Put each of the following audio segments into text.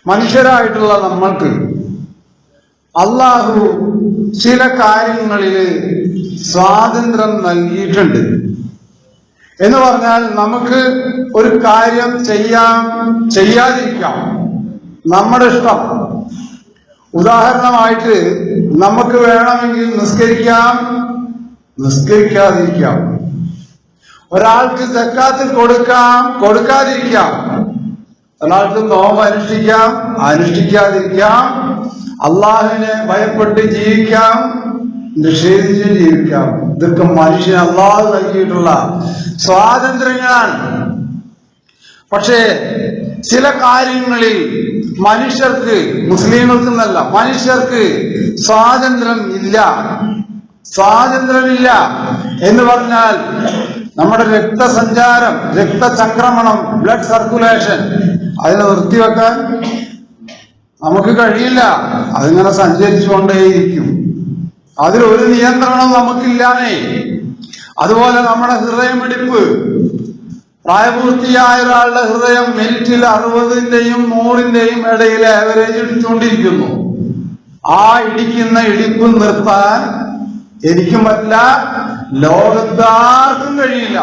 മനുഷ്യരായിട്ടുള്ള നമ്മൾക്ക് അള്ളാഹു ചില കാര്യങ്ങളിൽ സ്വാതന്ത്ര്യം നൽകിയിട്ടുണ്ട്. എന്ന് പറഞ്ഞാൽ നമുക്ക് ഒരു കാര്യം ചെയ്യാതിരിക്കാം, നമ്മുടെ ഇഷ്ടം. ഉദാഹരണമായിട്ട് നമുക്ക് വേണമെങ്കിൽ നിസ്കരിക്കാം, നിസ്കരിക്കാതിരിക്കാം. ഒരാൾക്ക് സക്കാത്ത് കൊടുക്കാതിരിക്കാം. ഒരാൾക്ക് നോമ്പ് അനുഷ്ഠിക്കാതിരിക്കാം. അള്ളാഹുവിനെ ഭയപ്പെട്ട് ജീവിക്കാം, നിഷേധിച്ച് ജീവിക്കാം. ഇതൊക്കെ മനുഷ്യന് അള്ളാഹു നൽകിയിട്ടുള്ള സ്വാതന്ത്ര്യങ്ങളാണ്. പക്ഷേ ചില കാര്യങ്ങളിൽ മനുഷ്യർക്ക്, മുസ്ലിങ്ങൾക്കെന്നല്ല, മനുഷ്യർക്ക് സ്വാതന്ത്ര്യമില്ല എന്ന് പറഞ്ഞാൽ നമ്മുടെ രക്തസഞ്ചാരം, രക്തചംക്രമണം, ബ്ലഡ് സർക്കുലേഷൻ അതിനെ നിർത്തിവെക്കാൻ നമുക്ക് കഴിയില്ല. അതിങ്ങനെ സഞ്ചരിച്ചുകൊണ്ടേയിരിക്കും. അതിലൊരു നിയന്ത്രണം നമുക്കില്ലാന്നേ. അതുപോലെ നമ്മുടെ ഹൃദയമിടിപ്പ്, പ്രായപൂർത്തിയായ ഒരാളുടെ ഹൃദയം മിനിറ്റിൽ 60ന്റെയും 100ന്റെയും ഇടയിൽ ആവറേജ് ഇടിച്ചുകൊണ്ടിരിക്കുന്നു. ആ ഇടിക്കുന്ന ഇടിപ്പ് നിർത്താൻ എനിക്കും പറ്റില്ല, ലോകത്താർക്കും കഴിയില്ല.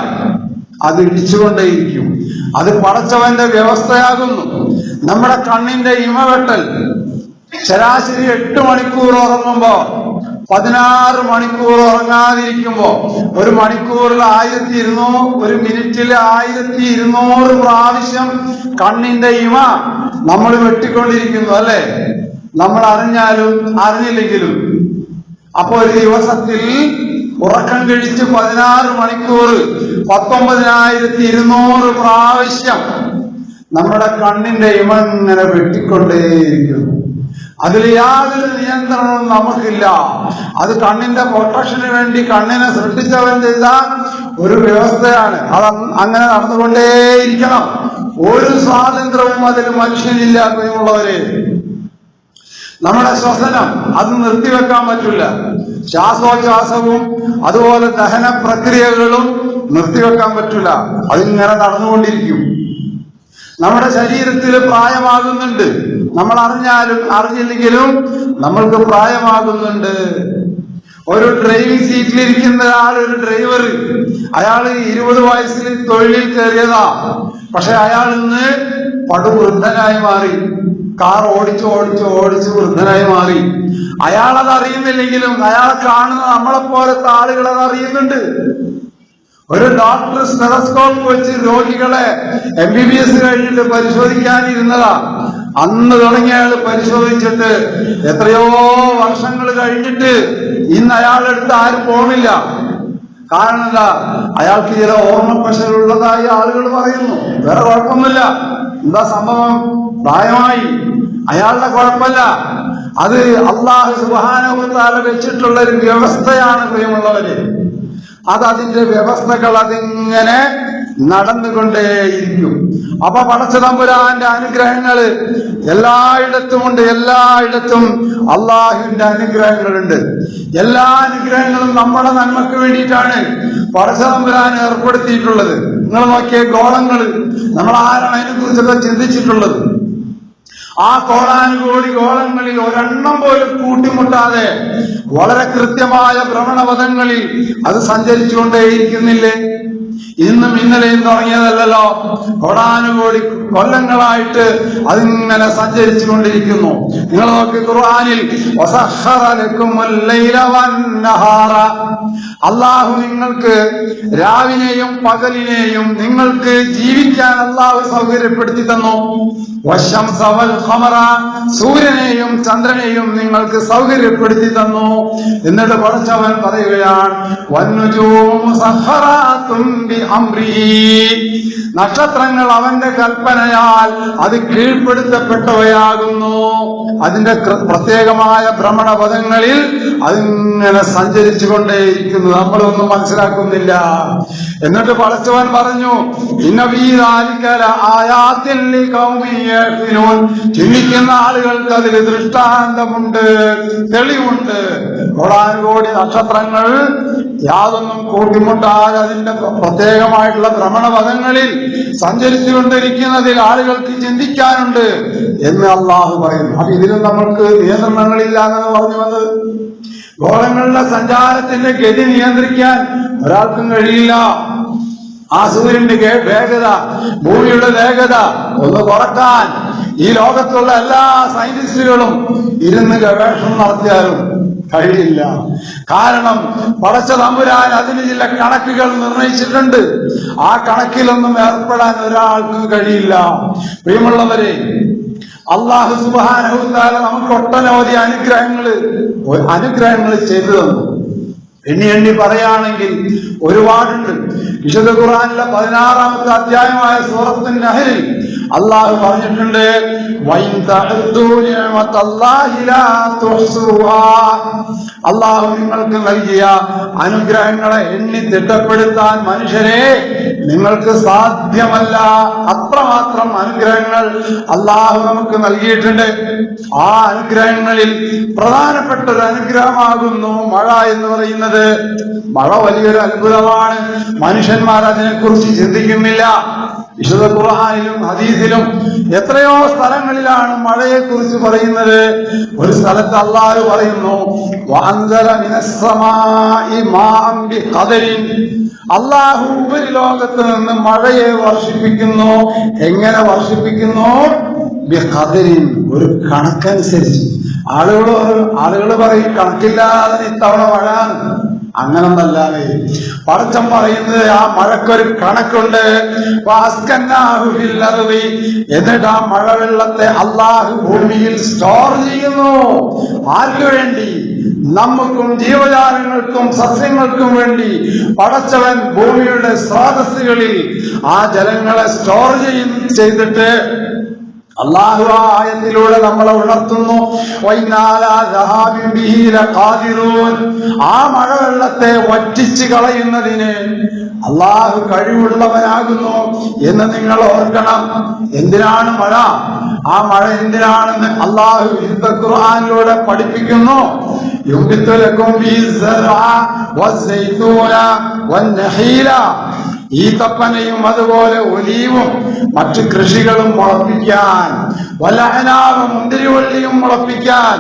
അത് ഇടിച്ചുകൊണ്ടേയിരിക്കും. അത് പടച്ചവന്റെ വ്യവസ്ഥയാകുന്നു. നമ്മുടെ കണ്ണിന്റെ ഇമവെട്ടൽ ശരാശരി 8 മണിക്കൂർ ഉറങ്ങുമ്പോ 16 മണിക്കൂർ ഉറങ്ങാതിരിക്കുമ്പോ ഒരു മണിക്കൂറിൽ 1200, ഒരു മിനിറ്റിൽ 1200 പ്രാവശ്യം കണ്ണിന്റെ ഇമ നമ്മൾ വെട്ടിക്കൊണ്ടിരിക്കുന്നു, അല്ലെ? നമ്മൾ അറിഞ്ഞാലും അറിഞ്ഞില്ലെങ്കിലും. അപ്പൊ ഒരു ദിവസത്തിൽ ഉറക്കം കഴിച്ച് 16 മണിക്കൂർ 19,200 പ്രാവശ്യം നമ്മുടെ കണ്ണിന്റെ ഇമ ഇങ്ങനെ വെട്ടിക്കൊണ്ടേയിരിക്കുന്നു. അതിൽ യാതൊരു നിയന്ത്രണവും നമുക്കില്ല. അത് കണ്ണിന്റെ പ്രൊട്ടക്ഷന് വേണ്ടി കണ്ണിനെ സൃഷ്ടിച്ചവൻ ചെയ്ത ഒരു വ്യവസ്ഥയാണ്. അത് അങ്ങനെ നടന്നുകൊണ്ടേയിരിക്കണം. ഒരു സ്വാതന്ത്ര്യവും അതിൽ മനുഷ്യനില്ല. പ്രിയമുള്ളവരെ, നമ്മുടെ ശ്വസനം അത് നിർത്തിവെക്കാൻ പറ്റില്ല. ശ്വാസോച്ഛ്വാസവും അതുപോലെ ദഹന പ്രക്രിയകളും നിർത്തിവെക്കാൻ പറ്റില്ല. അതിങ്ങനെ നടന്നുകൊണ്ടിരിക്കും. നമ്മുടെ ശരീരത്തിൽ പ്രായമാകുന്നുണ്ട്. നമ്മൾ അറിഞ്ഞാലും അറിഞ്ഞില്ലെങ്കിലും നമ്മൾക്ക് പ്രായമാകുന്നുണ്ട്. ഒരു ഡ്രൈവിംഗ് സീറ്റിലിരിക്കുന്ന ഒരു ഡ്രൈവർ, അയാൾ 20 വയസ്സിൽ തൊഴിലിൽ കയറിയതാ. പക്ഷെ അയാൾ ഇന്ന് പടുവൃദ്ധനായി മാറി. കാർ ഓടിച്ച് വൃദ്ധനായി മാറി. അയാളത് അറിയുന്നില്ലെങ്കിലും അയാളെ കാണുന്ന നമ്മളെപ്പോലത്തെ ആളുകൾ അത് അറിയുന്നുണ്ട്. ഒരു ഡോക്ടർ സ്റ്റെതസ്കോപ്പ് വെച്ച് രോഗികളെ MBBS കഴിഞ്ഞിട്ട് പരിശോധിക്കാനിരുന്നതാ. അന്ന് തുടങ്ങിയ അയാൾ പരിശോധിച്ചിട്ട് എത്രയോ വർഷങ്ങൾ കഴിഞ്ഞിട്ട് ഇന്ന് അയാളെടുത്ത് ആരും പോണില്ല. കാരണം എന്താ? അയാൾക്ക് ചില ഓർമ്മപ്പശലുള്ളതായി ആളുകൾ പറയുന്നു. വേറെ കുഴപ്പമൊന്നുമില്ല. എന്താ സംഭവം? പ്രായമായി. അയാളുടെ കുഴപ്പമല്ല. അത് അല്ലാഹു സുബ്ഹാനഹു വ തആല വെച്ചിട്ടുള്ള ഒരു വ്യവസ്ഥയാണ്. പ്രിയമുള്ളവര്, അതിന്റെ വ്യവസ്ഥകൾ അതിങ്ങനെ നടന്നുകൊണ്ടേയിരിക്കും. അപ്പൊ പടച്ചതമ്പുരാന്റെ അനുഗ്രഹങ്ങള് എല്ലായിടത്തുമുണ്ട്. എല്ലായിടത്തും അള്ളാഹുവിന്റെ അനുഗ്രഹങ്ങളുണ്ട്. എല്ലാ അനുഗ്രഹങ്ങളും നമ്മുടെ നന്മക്ക് വേണ്ടിയിട്ടാണ് പടച്ചതമ്പുരാൻ ഏർപ്പെടുത്തിയിട്ടുള്ളത്. നിങ്ങൾ നോക്കിയ ഗോളങ്ങൾ, നമ്മൾ ആരാണ് അതിനെ കുറിച്ചൊക്കെ ചിന്തിച്ചിട്ടുള്ളത്? ആ കോടാനുകോടി ഗോളങ്ങളിൽ ഒരെണ്ണം പോലും കൂട്ടിമുട്ടാതെ വളരെ കൃത്യമായ ഭ്രമണപഥങ്ങളിൽ അത് സഞ്ചരിച്ചുകൊണ്ടേയിരിക്കുന്നില്ലേ? ഇന്നും ഇന്നലെയും തുടങ്ങിയതല്ലല്ലോ. കോടാനുകോടി കൊല്ലങ്ങളായിട്ട് അതിങ്ങനെ സഞ്ചരിച്ചു കൊണ്ടിരിക്കുന്നു. നിങ്ങൾ നോക്കി, ഖുർആനിൽ അള്ളാഹു നിങ്ങൾക്ക് രാവിനെയും പകലിനെയും നിങ്ങൾക്ക് ജീവിക്കാൻ അള്ളാഹു സൗകര്യപ്പെടുത്തി തന്നു. സൂര്യനെയും ചന്ദ്രനെയും നിങ്ങൾക്ക് സൗകര്യപ്പെടുത്തി തന്നു. എന്നിട്ട് പടച്ചവൻ പറയുകയാണ്, നക്ഷത്രങ്ങൾ അവന്റെ കൽപ്പനയാൽ അത് കീഴ്പ്പെടുത്തപ്പെട്ടവയാകുന്നു. അതിന്റെ പ്രത്യേകമായ ഭ്രമണപഥങ്ങളിൽ അതിങ്ങനെ സഞ്ചരിച്ചു കൊണ്ടേയിരിക്കുന്നു. നമ്മളൊന്നും മനസ്സിലാക്കുന്നില്ല. എന്നിട്ട് പടച്ചവൻ പറഞ്ഞു, ചിന്തിക്കുന്ന ആളുകൾക്ക് അതിൽ ദൃഷ്ടാന്തമുണ്ട്, തെളിവുണ്ട്. കോടാനുകോടി നക്ഷത്രങ്ങൾ യാതൊന്നും കൂട്ടിമുട്ടാതെ അതിന്റെ പ്രത്യേകമായിട്ടുള്ള ഭ്രമണപഥങ്ങളിൽ സഞ്ചരിച്ചുകൊണ്ടിരിക്കുന്നതിൽ ആളുകൾക്ക് ചിന്തിക്കാനുണ്ട് എന്ന് അള്ളാഹു പറയുന്നു. അപ്പൊ ഇതിലും നമ്മൾക്ക് നിയന്ത്രണങ്ങളില്ല എന്ന് പറഞ്ഞു വന്നത്. ഗോളങ്ങളുടെ സഞ്ചാരത്തിന്റെ ഗതി നിയന്ത്രിക്കാൻ ഒരാൾക്കും കഴിയില്ല. ആ സൂര്യന്റെ വേഗത, ഭൂമിയുടെ വേഗത ഒന്ന് കുറക്കാൻ ഈ ലോകത്തുള്ള എല്ലാ സയന്റിസ്റ്റുകളും ഇരുന്ന് ഗവേഷണം നടത്തിയാലും കഴിയില്ല. കാരണം പടച്ച തമ്പുരാൻ അതിന് ചില കണക്കുകൾ നിർണയിച്ചിട്ടുണ്ട്. ആ കണക്കിലൊന്നും ഏർപ്പെടാൻ ഒരാൾക്കും കഴിയില്ല. പ്രിയമുള്ളവരെ, അല്ലാഹു സുബ്ഹാനഹു വ തആല നമുക്ക് ഒട്ടനവധി അനുഗ്രഹങ്ങൾ ചെയ്തു തന്നു. എണ്ണി പറയുകയാണെങ്കിൽ ഒരുപാടുണ്ട്. വിശുദ്ധ ഖുർആനിലെ 16-ാമത്തെ അധ്യായമായ സൂറത്തുൻ നഹ്ലിൽ അള്ളാഹു പറഞ്ഞിട്ടുണ്ട്, അള്ളാഹു നിങ്ങൾക്ക് നൽകിയ അനുഗ്രഹങ്ങളെ എണ്ണി തിട്ടപ്പെടുത്താൻ മനുഷ്യരെ നിങ്ങൾക്ക് സാധ്യമല്ല. അത്രമാത്രം അനുഗ്രഹങ്ങൾ അള്ളാഹു നമുക്ക് നൽകിയിട്ടുണ്ട്. ആ അനുഗ്രഹങ്ങളിൽ പ്രധാനപ്പെട്ട ഒരു അനുഗ്രഹമാകുന്നു മഴ എന്ന് പറയുന്നത്. മഴ വലിയൊരു അത്ഭുതമാണ്. മനുഷ്യന്മാർ അതിനെക്കുറിച്ച് ചിന്തിക്കുന്നില്ല. വിശുദ്ധ ഖുർആനിലും ഹദീസിലും എത്രയോ സ്ഥലങ്ങളിലാണ് മഴയെ കുറിച്ച് പറയുന്നത്. ഒരു സ്ഥലത്ത് അല്ലാഹു പറയുന്നു, വഅൻസല മിനസ്സമാഇ മാഅൻ ബിഖദരിൻ. അല്ലാഹു ഉപരിലോകത്ത് നിന്ന് മഴയെ വർഷിപ്പിക്കുന്നു. എങ്ങനെ വർഷിപ്പിക്കുന്നു? ബിഖദരിൻ, ഒരു കണക്കനുസരിച്ച്. ആളുകൾ പറയും കണക്കില്ലാതെ ഇത്തവണ മഴയാണ്. അങ്ങനൊന്നല്ലാതെ പടച്ചൻ പറയുന്നത് ആ മഴക്കൊരു കണക്കുണ്ട്. എന്നിട്ട് ആ മഴവെള്ളത്തെ അള്ളാഹു ഭൂമിയിൽ സ്റ്റോർ ചെയ്യുന്നു. ആർക്കു വേണ്ടി? നമുക്കും ജീവജാലങ്ങൾക്കും സസ്യങ്ങൾക്കും വേണ്ടി പടച്ചവൻ ഭൂമിയുടെ സ്രോതസ്സുകളിൽ ആ ജലങ്ങളെ സ്റ്റോർ ചെയ്തിട്ട് അല്ലാഹു ആയത്തിലൂടെ നമ്മളെ ഉണർത്തുന്നു. ആ മഴവെള്ളത്തെ വറ്റിച്ച് കളയുന്നതിന് അല്ലാഹു കഴിവുള്ളവനാകുന്നു എന്ന് നിങ്ങൾ ഓർക്കണം. എന്തിനാണ് മഴ? ആ മഴ എന്തിനാണെന്ന് അല്ലാഹു വിശുദ്ധ ഖുർആനിലൂടെ പഠിപ്പിക്കുന്നു. ഈത്തപ്പനയും അതുപോലെ ഒലീവും മറ്റു കൃഷികളും മുളപ്പിക്കാൻ, വലഅനാവ് മുന്തിരിവള്ളിയും മുളപ്പിക്കാൻ,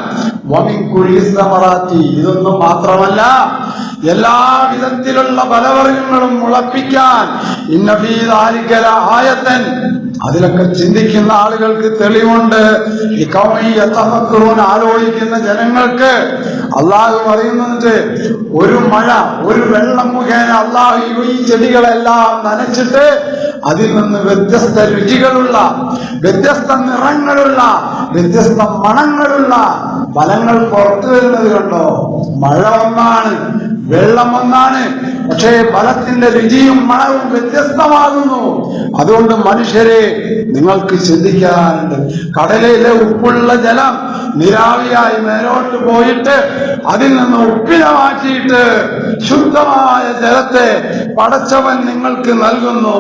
ഇതൊന്നും മാത്രമല്ല എല്ലാ വിധത്തിലുള്ള ഫലവർഗങ്ങളും മുളപ്പിക്കാൻ. ഇന്ന ഫീ ദാലിക ലആയതൻ, അതിലൊക്കെ ചിന്തിക്കുന്ന ആളുകൾക്ക് തെളിവുണ്ട്. ആലോചിക്കുന്ന ജനങ്ങൾക്ക് അള്ളാഹു പറയുന്നുണ്ട്, ഒരു മഴ, ഒരു വെള്ളം മുഖേന അള്ളാഹു ഈ ചെടികളെല്ലാം നനച്ചിട്ട് അതിൽ നിന്ന് വ്യത്യസ്ത രുചികളുള്ള, വ്യത്യസ്ത നിറങ്ങളുള്ള, വ്യത്യസ്ത മണങ്ങളുള്ള ഫലങ്ങൾ പുറത്തു വരുന്നത് കണ്ടോ? മഴ ഒന്നാണ്, വെള്ളം ഒന്നാണ്, പക്ഷേ ഫലത്തിന്റെ രുചിയും മണവും വ്യത്യസ്തമാകുന്നു. അതുകൊണ്ട് മനുഷ്യരെ നിങ്ങൾക്ക് ചിന്തിക്കാനുണ്ട്. കടലിലെ ഉപ്പുള്ള ജലം നിരാവിയായി മേലോട്ട് പോയിട്ട് അതിൽ നിന്ന് ഉപ്പിനെ മാറ്റിയിട്ട് ശുദ്ധമായ ജലത്തെ പടച്ചവൻ നിങ്ങൾക്ക് നൽകുന്നു.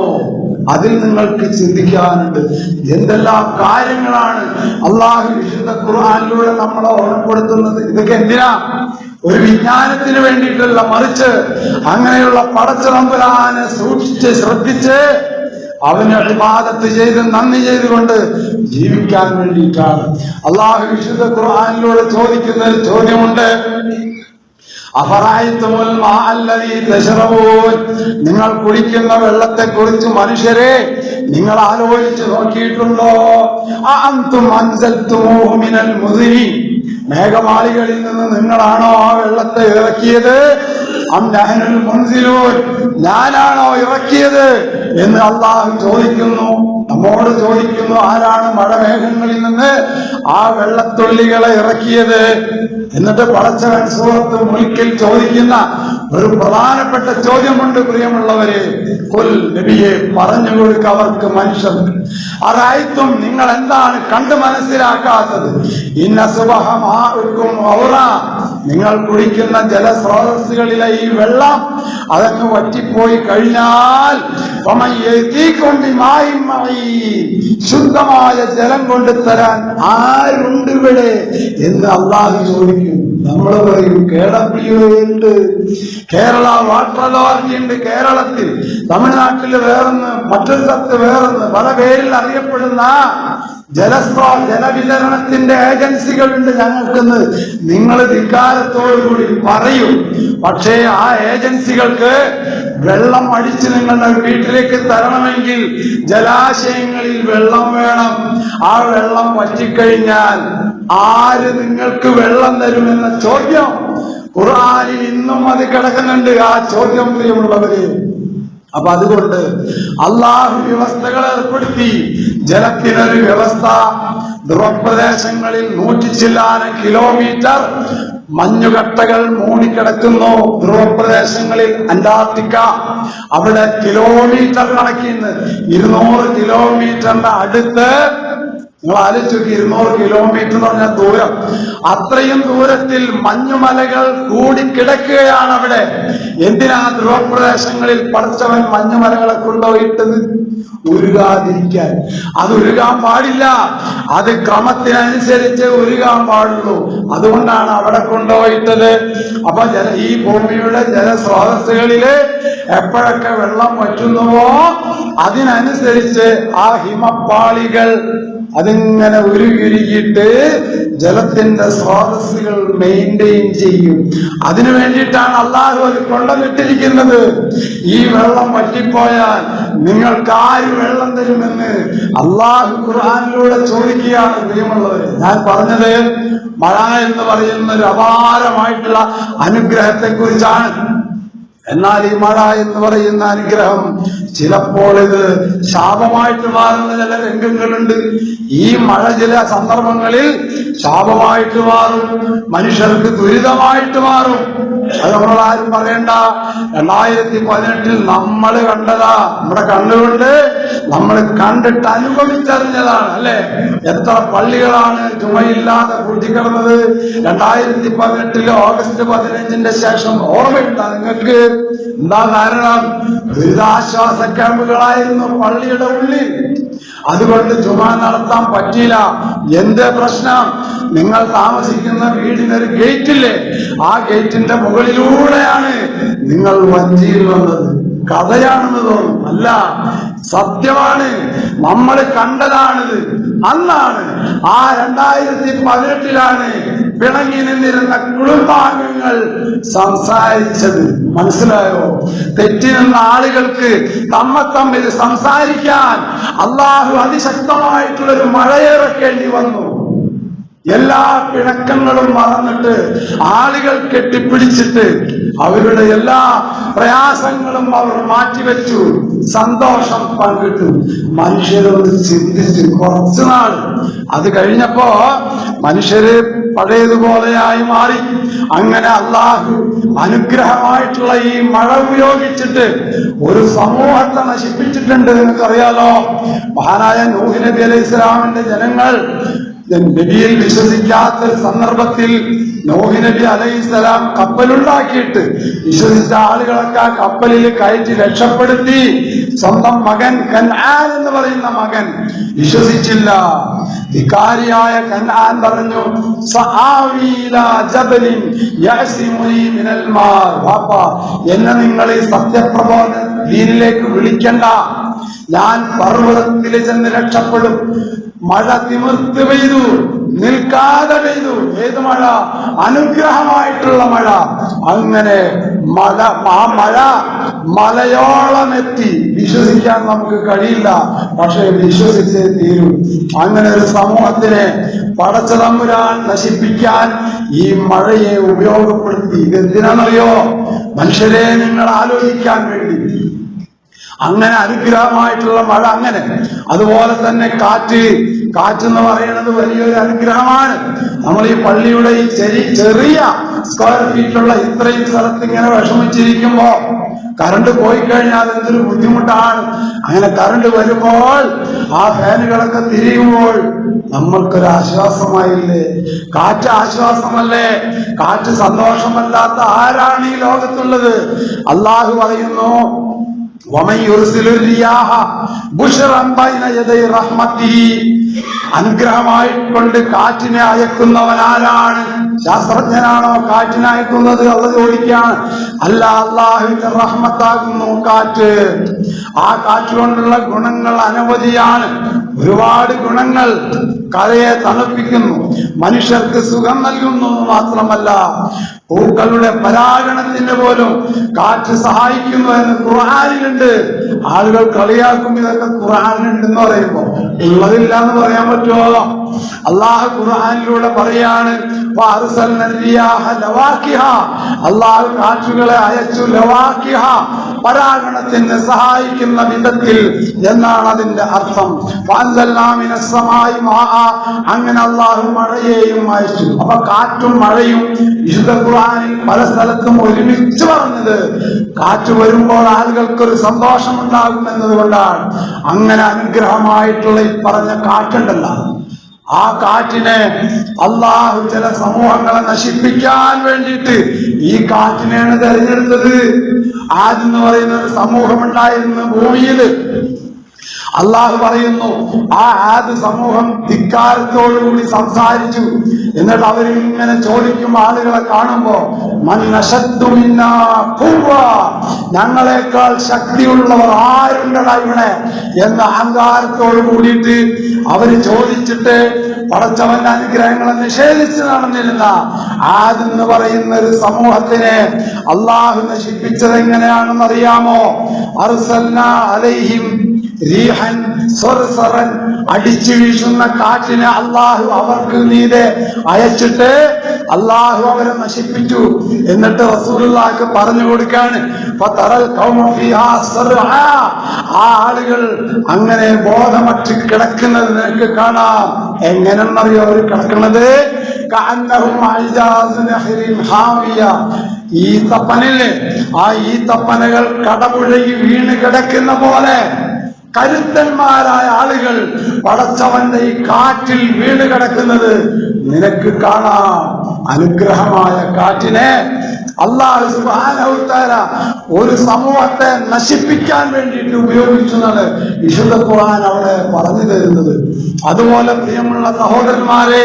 അതിൽ നിങ്ങൾക്ക് ചിന്തിക്കാനുണ്ട്. എന്തെല്ലാം കാര്യങ്ങളാണ് അള്ളാഹു വിശുദ്ധ ഖുർആനിലൂടെ നമ്മളെ ഓർമ്മപ്പെടുത്തുന്നത്. ഇതൊക്കെ എന്തിനാ? ഒരു വിജ്ഞാനത്തിന് വേണ്ടിയിട്ടല്ല, മറിച്ച് അങ്ങനെയുള്ള പടച്ച തമ്പുരാനെ സൂക്ഷിച്ച് ശ്രദ്ധിച്ച് അവന് ഇബാദത്ത് ചെയ്ത് നന്ദി ചെയ്തുകൊണ്ട് ജീവിക്കാൻ വേണ്ടിയിട്ടാണ്. അള്ളാഹു വിശുദ്ധ ഖുർആനിലൂടെ ചോദിക്കുന്ന ഒരു ചോദ്യമുണ്ട്. അഫറഅയ്തുമുൽ മാഅല്ലദീ തശ്റബൂൻ, നിങ്ങൾ കുടിക്കുന്ന വെള്ളത്തെ കുറിച്ച് മനുഷ്യരെ നിങ്ങൾ ആലോചിച്ച് നോക്കിയിട്ടുണ്ടോ? അഅൻതും അൻസൽതുമൂഹു മിനൽ മുസ്നി, മേഘമാളികളിൽ നിന്ന് നിങ്ങളാണോ ആ വെള്ളത്തെ ഇറക്കിയത്? അം നഹ്നുൽ മുൻസിലൂൻ, ഞാനാണോ ഇറക്കിയത് എന്ന് അള്ളാഹു ചോദിക്കുന്നു. നമ്മോട് ചോദിക്കുന്നു, ആരാണ് മഴമേഘങ്ങളിൽ നിന്ന് ആ വെള്ളത്തുള്ളികളെ ഇറക്കിയത്? എന്നിട്ട് പടച്ചവൻ സൂറത്ത് മുൽക്കിൽ ചോദിക്കുന്ന ഒരു പ്രധാനപ്പെട്ട ചോദ്യമുണ്ട്. പ്രിയമുള്ളവരെ, ഖുൽ, നബിയെ പറഞ്ഞു കൊടുക്ക അവർക്ക്, മനുഷ്യർക്ക്, അറായിത്തും, നിങ്ങൾ എന്താണ് കണ്ടു മനസ്സിലാക്കാത്തത്? ഇന്ന സുബഹമാഉക്കും ഔറ, നിങ്ങൾ കുടിക്കുന്ന ജലസ്രോതസ്സുകളിലെ ഈ വെള്ളം അതങ്ങ് വറ്റിപ്പോയി കഴിഞ്ഞാൽ ശുദ്ധമായ ജലം കൊണ്ട് തരാൻ ആരുണ്ട് ഇവിടെ എന്ന് അള്ളാഹു ചോദിക്കും. നമ്മൾ പറയും KWA ഉണ്ട്, കേരള വാട്ടർ അതോറിറ്റി ഉണ്ട് കേരളത്തിൽ, തമിഴ്നാട്ടിൽ വേറൊന്ന്, മറ്റൊരു സ്ഥലത്ത് വേറൊന്ന്, പല പേരിൽ അറിയപ്പെടുന്ന ജലവിതരണത്തിന്റെ ഏജൻസികളുണ്ട് ഞങ്ങൾക്കെന്ന് നിങ്ങൾ ധിക്കാരത്തോടുകൂടി പറയും. പക്ഷേ ആ ഏജൻസികൾക്ക് വെള്ളം അടിച്ച് നിങ്ങളുടെ വീട്ടിലേക്ക് തരണമെങ്കിൽ ജലാശയങ്ങളിൽ വെള്ളം വേണം. ആ വെള്ളം വറ്റിക്കഴിഞ്ഞാൽ ആര് നിങ്ങൾക്ക് വെള്ളം തരുമെന്ന ചോദ്യം ഖുർആനിൽ ഇന്നും അത് കിടക്കുന്നുണ്ട്. ആ ചോദ്യം പ്രിയമുള്ളവരെ, അപ്പൊ അതുകൊണ്ട് അള്ളാഹു വ്യവസ്ഥകൾ ഏർപ്പെടുത്തി. ജലത്തിനൊരു വ്യവസ്ഥ. ധ്രുവപ്രദേശങ്ങളിൽ 100 ചില്ലാനം കിലോമീറ്റർ മഞ്ഞുകട്ടകൾ മൂടിക്കിടക്കുന്നു. ധ്രുവപ്രദേശങ്ങളിൽ അന്റാർട്ടിക്ക, അവിടെ കിലോമീറ്റർ കണക്കിന് 200 കിലോമീറ്ററിന്റെ അടുത്ത്, നിങ്ങൾ ആലോചിച്ച് നോക്കി, 200 കിലോമീറ്റർ എന്ന് പറഞ്ഞാൽ ദൂരം. അത്രയും ദൂരത്തിൽ മഞ്ഞുമലകൾ കൂടിക്കിടക്കുകയാണ് അവിടെ. എന്തിനാ ധ്രുവപ്രദേശങ്ങളിൽ പടച്ചവൻ മഞ്ഞുമലകളെ കൊണ്ടുപോയിട്ടത്? ഉരുകാതിരിക്കാൻ. അത് ഉരുകാൻ പാടില്ല, അത് ക്രമത്തിനനുസരിച്ച് ഉരുകാൻ പാടുള്ളൂ. അതുകൊണ്ടാണ് അവിടെ കൊണ്ടുപോയിട്ടത്. അപ്പൊ ഈ ഭൂമിയുടെ ജലസ്രോതസ്സുകളില് എപ്പോഴൊക്കെ വെള്ളം വറ്റുന്നുവോ അതിനനുസരിച്ച് ആ ഹിമപ്പാളികൾ അതിങ്ങനെ ഉരുകിയിട്ട് ജലത്തിന്റെ സ്രോതസ്സുകൾ മെയിൻറ്റെയിൻ ചെയ്യും. അതിനു വേണ്ടിയിട്ടാണ് അള്ളാഹു അത് കൊണ്ടുവന്നിട്ടിരിക്കുന്നത്. ഈ വെള്ളം വറ്റിപ്പോയാൽ നിങ്ങൾക്ക് ആര് വെള്ളം തരുമെന്ന് അള്ളാഹു ഖുർആനിലൂടെ ചോദിക്കുകയാണ്. പ്രിയമുള്ളവരെ, ഞാൻ പറഞ്ഞത് മഴ എന്ന് പറയുന്ന ഒരു അപാരമായിട്ടുള്ള അനുഗ്രഹത്തെ കുറിച്ചാണ്. എന്നാൽ ഈ മഴ എന്ന് പറയുന്ന അനുഗ്രഹം ചിലപ്പോൾ ഇത് ശാപമായിട്ട് മാറുന്ന ചില രംഗങ്ങളുണ്ട്. ഈ മഴ ചില സന്ദർഭങ്ങളിൽ ശാപമായിട്ട് മാറും, മനുഷ്യർക്ക് ദുരിതമായിട്ട് മാറും. അത് നമ്മളാരും പറയണ്ട. 2018 നമ്മൾ കണ്ടതാ, നമ്മുടെ കണ്ണുകൊണ്ട് നമ്മൾ കണ്ടിട്ട് അനുഭവിച്ചറിഞ്ഞതാണ് അല്ലെ. എത്ര പള്ളികളാണ് ചുമയില്ലാതെ പൂട്ടിക്കിടന്നത്. 2018 ഓഗസ്റ്റ് 15 ശേഷം ഓർമ്മയുണ്ടാ നിങ്ങൾക്ക്? എന്താ കാരണം? ദുരിതാശ്വാസ ക്യാമ്പുകളായിരുന്നു പള്ളിയുടെ ഉള്ളിൽ. അതുകൊണ്ട് ജുമ നടത്താൻ പറ്റിയില്ല. എന്ത് പ്രശ്നം? നിങ്ങൾ താമസിക്കുന്ന വീടിനൊരു ഗേറ്റില്ലേ, ആ ഗേറ്റിന്റെ മുകളിലൂടെയാണ് നിങ്ങൾ വഞ്ചിയിൽ വന്നത്. കഥയാണെന്ന് തോന്നും, അല്ല, സത്യമാണ്. നമ്മൾ കണ്ടതാണിത്. അന്നാണ്, ആ 2018 പിണങ്ങി നിന്നിരുന്ന കുടുംബാംഗങ്ങൾ സംസാരിച്ചത്. മനസ്സിലായോ? തെറ്റി നിന്ന ആളുകൾക്ക് തമ്മിൽ സംസാരിക്കാൻ അള്ളാഹു അതിശക്തമായിട്ടുള്ളൊരു മഴയിറക്കേണ്ടി വന്നു. എല്ലാ പിണക്കങ്ങളും മറന്നിട്ട് ആളുകൾ കെട്ടിപ്പിടിച്ചിട്ട് അവരുടെ എല്ലാ പ്രയാസങ്ങളും അവർ മാറ്റിവെച്ചു, സന്തോഷം പങ്കിട്ടു. മനുഷ്യരൊന്ന് ചിന്തിച്ചു കുറച്ചു നാൾ. അത് കഴിഞ്ഞപ്പോ മനുഷ്യര് പഴയതുപോലെയായി മാറി. അങ്ങനെ അള്ളാഹു അനുഗ്രഹമായിട്ടുള്ള ഈ മഴ ഉപയോഗിച്ചിട്ട് ഒരു സമൂഹത്തെ നശിപ്പിച്ചിട്ടുണ്ട്. നിങ്ങൾക്കറിയാലോ, മഹാനായ നൂഹ് നബി അലൈഹി ഇസ്ലാമിന്റെ ജനങ്ങൾ നബിയിൽ വിശ്വസിക്കാത്ത സന്ദർഭത്തിൽ നൂഹ് നബി അലൈഹിസ്സലാം കപ്പലുണ്ടാക്കിയിട്ട് വിശ്വസിച്ച ആളുകളൊക്കെ ആ കപ്പലിൽ കയറ്റി രക്ഷപ്പെടുത്തി. സ്വന്തം മകൻ കൻആൻ എന്ന് പറയുന്ന മകൻ വിശ്വസിച്ചില്ല. ധിക്കാരിയായ കൻആൻ പറഞ്ഞു, സആവി ഇലാ ജബലിൻ യഅസിമുനി മിനൽ മാ. ബാപ്പാ, എന്നെ നിങ്ങൾ ഈ സത്യപ്രബോധന ദീനിലേക്ക് വിളിക്കണ്ട, ഞാൻ പർവ്വതത്തിൽ ചെന്ന് രക്ഷപ്പെടും. മഴ തിമിർത്ത് പെയ്തു, നിൽക്കാതെ പെയ്തു. ഏത് മഴ? അനുഗ്രഹമായിട്ടുള്ള മഴ. അങ്ങനെ ആ മഴ മലയോളം എത്തി. വിശ്വസിക്കാൻ നമുക്ക് കഴിയില്ല, പക്ഷെ വിശ്വസിച്ചേ തീരും. അങ്ങനെ ഒരു സമൂഹത്തിനെ പടച്ച തമ്പുരാൻ നശിപ്പിക്കാൻ ഈ മഴയെ ഉപയോഗപ്പെടുത്തി. ഇതെന്തിനാണെന്നറിയോ? മനുഷ്യരെ നിങ്ങൾ ആലോചിക്കാൻ വേണ്ടി. അങ്ങനെ അനുഗ്രഹമായിട്ടുള്ള മഴ. അങ്ങനെ അതുപോലെ തന്നെ കാറ്റെന്ന് പറയുന്നത് വലിയൊരു അനുഗ്രഹമാണ്. നമ്മൾ ഈ പള്ളിയുടെ ഈ ചെറിയ സ്ക്വയർ ഫീറ്റുള്ള ഇത്രയും സ്ഥലത്ത് ഇങ്ങനെ വിഷമിച്ചിരിക്കുമ്പോ കറണ്ട് പോയി കഴിഞ്ഞാൽ എന്തൊരു ബുദ്ധിമുട്ടാണ്. അങ്ങനെ കറണ്ട് വരുമ്പോൾ ആ ഫാനുകളൊക്കെ തിരിയുമ്പോൾ നമ്മൾക്കൊരു ആശ്വാസമായില്ലേ? കാറ്റ് ആശ്വാസമല്ലേ? കാറ്റ് സന്തോഷമല്ലാത്ത ആരാണ് ഈ ലോകത്തുള്ളത്? അള്ളാഹു പറയുന്നു, ومن يرسل الرياح بشرا بين يدي رحمته അനുഗ്രഹമായിക്കൊണ്ട് കാറ്റിനെ അയക്കുന്നവനാരാണ്? ശാസ്ത്രജ്ഞനാണോ കാറ്റിനെ അയക്കുന്നത്? അത് ചോദിക്കാണ്. അല്ല, അള്ളാഹുവിന്റെ റഹ്മത്താകുന്നു കാറ്റ്. ആ കാറ്റ് കൊണ്ടുള്ള ഗുണങ്ങൾ അനവധിയാണ്. ഒരുപാട് ഗുണങ്ങൾ. കരയെ തണുപ്പിക്കുന്നു, മനുഷ്യർക്ക് സുഖം നൽകുന്നു മാത്രമല്ല, പൂക്കളുടെ പരാഗണത്തിന് പോലും കാറ്റ് സഹായിക്കുന്നു എന്ന് ഖുർആനിലുണ്ട്. ആളുകൾ കളിയാക്കും ഇതൊക്കെ ഖുർആനിലുണ്ടെന്ന് പറയുമ്പോ. ഉള്ളതില്ല എന്ന് പറയാൻ പറ്റുമോ? അള്ളാഹു ഖുർആനിലൂടെ പറയാണ്, അള്ളാഹു കാറ്റുകളെ അയച്ചു, ലവാക്കിഹ പരാഗണത്തിന് സഹായിക്കുന്ന വിധത്തിൽ എന്നാണ് അതിന്റെ അർത്ഥം. അങ്ങനെ അള്ളാഹു മഴയെയും അയച്ചു. അപ്പൊ കാറ്റും മഴയും വിശുദ്ധ ഖുർആനിൽ പല സ്ഥലത്തും ഒരുമിച്ച് പറഞ്ഞത് കാറ്റ് വരുമ്പോൾ ആളുകൾക്കൊരു സന്തോഷമുണ്ടാകും എന്നതുകൊണ്ടാണ്. അങ്ങനെ അനുഗ്രഹമായിട്ടുള്ള ഈ പറഞ്ഞ കാറ്റുണ്ടല്ലോ, ആ കാറ്റിനെ അള്ളാഹു ചില സമൂഹങ്ങളെ നശിപ്പിക്കാൻ വേണ്ടിയിട്ട് ഈ കാറ്റിനെയാണ് തെരഞ്ഞെടുത്തത്. ആദ്യം പറയുന്ന ഒരു സമൂഹമുണ്ടായിരുന്നു ഭൂമിയിൽ. അള്ളാഹു പറയുന്നു, ആ ആദ് സമൂഹം ധിക്കാരത്തോടുകൂടി സംസാരിച്ചു. എന്നിട്ട് അവരിങ്ങനെ ചോദിക്കും, ആളുകളെ കാണുമ്പോ, ഞങ്ങളെക്കാൾ ശക്തിയുള്ളവർ ആരുണ്ടടാ ഇവിടെ എന്ന അഹങ്കാരത്തോട് കൂടിയിട്ട് അവര് ചോദിച്ചിട്ട് പടച്ചവന്റെ അനുഗ്രഹങ്ങളെ നിഷേധിച്ച് നടന്നിരുന്ന ആദെന്ന് പറയുന്ന ഒരു സമൂഹത്തിനെ അള്ളാഹു നശിപ്പിച്ചത് എങ്ങനെയാണെന്ന് അറിയാമോ? അർസൽനാ അലൈഹിം റീഹൻ സർസറൻ, അടിച്ചു വീശുന്ന കാറ്റിനെ അള്ളാഹു അവർക്ക് മീതെ അയച്ചിട്ട് അള്ളാഹു അവരെ നശിപ്പിച്ചു. എന്നിട്ട് റസൂലുള്ളാഹിക്ക് പറഞ്ഞു കൊടുക്കാണ്, ആ ആളുകൾ അങ്ങനെ ബോധമറ്റ് കിടക്കുന്നത് നിനക്ക് കാണാം. എങ്ങനെന്നറിയോ അവർ കിടക്കുന്നത്? ഈത്തപ്പനില് ആ ഈത്തപ്പനകൾ കടപുഴകി വീണ് കിടക്കുന്ന പോലെ കരുത്തന്മാരായ ആളുകൾ പടച്ചവന്റെ ഈ കാറ്റിൽ വീണ് കിടക്കുന്നത് നിനക്ക് കാണാം. അനുഗ്രഹമായ കാറ്റിനെ അല്ലാഹു സുബ്ഹാനഹു വ തആല ഒരു സമൂഹത്തെ നശിപ്പിക്കാൻ വേണ്ടിയിട്ട് ഉപയോഗിച്ചതാണ് വിശുദ്ധ ഖുർആൻ അവിടെ പറഞ്ഞു തരുന്നത്. അതുപോലെ പ്രിയമുള്ള സഹോദരന്മാരെ,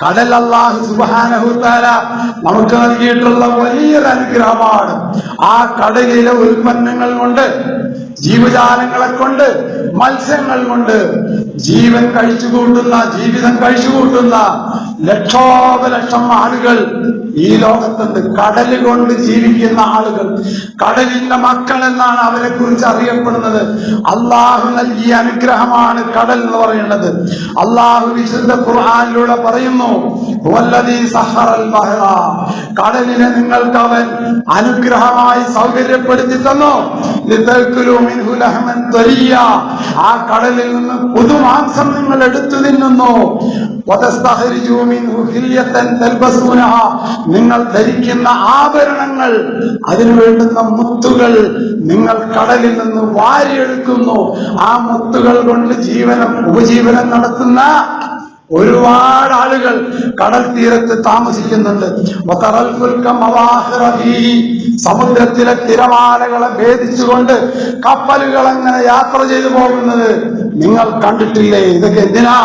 കടൽ അല്ലാഹു സുബ്ഹാനഹു വ തആല നമുക്ക് നൽകിയിട്ടുള്ള വലിയൊരു അനുഗ്രഹമാണ്. ആ കടലിലെ ഉൽപ്പന്നങ്ങൾ കൊണ്ട്, ജീവജാലങ്ങളെ കൊണ്ട്, മത്സ്യങ്ങൾ കൊണ്ട് ജീവൻ കഴിച്ചുകൂട്ടുന്ന, ജീവിതം കഴിച്ചുകൂട്ടുന്ന ലക്ഷോപലക്ഷം ആളുകൾ ഈ ലോകത്തുണ്ട്. കടല് കൊണ്ട് ജീവിക്കുന്ന ആളുകൾ, കടലിന്റെ മക്കൾ എന്നാണ് അവരെ കുറിച്ച് അറിയപ്പെടുന്നത്. അള്ളാഹു നൽകിയ അനുഗ്രഹമാണ് കടൽ എന്ന് പറയുന്നത്. അള്ളാഹു വിശുദ്ധ ഖുർആനിലൂടെ പറയുന്നു, കടലിനെ നിങ്ങൾക്ക് അവൻ അനുഗ്രഹമായി സൗകര്യപ്പെടുത്തി തന്നു. ആ കടലിൽ നിന്ന് പുതുമാംസം നിങ്ങൾ എടുത്തു തിന്നുന്നു. നിങ്ങൾ ധരിക്കുന്ന ആഭരണങ്ങൾ, അതിനു വേണ്ടുന്ന മുത്തുകൾ നിങ്ങൾ കടലിൽ നിന്ന് വാരിയെടുക്കുന്നു. ആ മുത്തുകൾ കൊണ്ട് ഉപജീവനം നടത്തുന്ന ഒരുപാട് ആളുകൾ കടൽ തീരത്ത് താമസിക്കുന്നുണ്ട്. സമുദ്രത്തിലെ തിരമാലകളെ ഭേദിച്ചുകൊണ്ട് കപ്പലുകൾ അങ്ങനെ യാത്ര ചെയ്തു പോകുന്നത് നിങ്ങൾ കണ്ടിട്ടില്ലേ? ഇതൊക്കെ എന്തിനാ?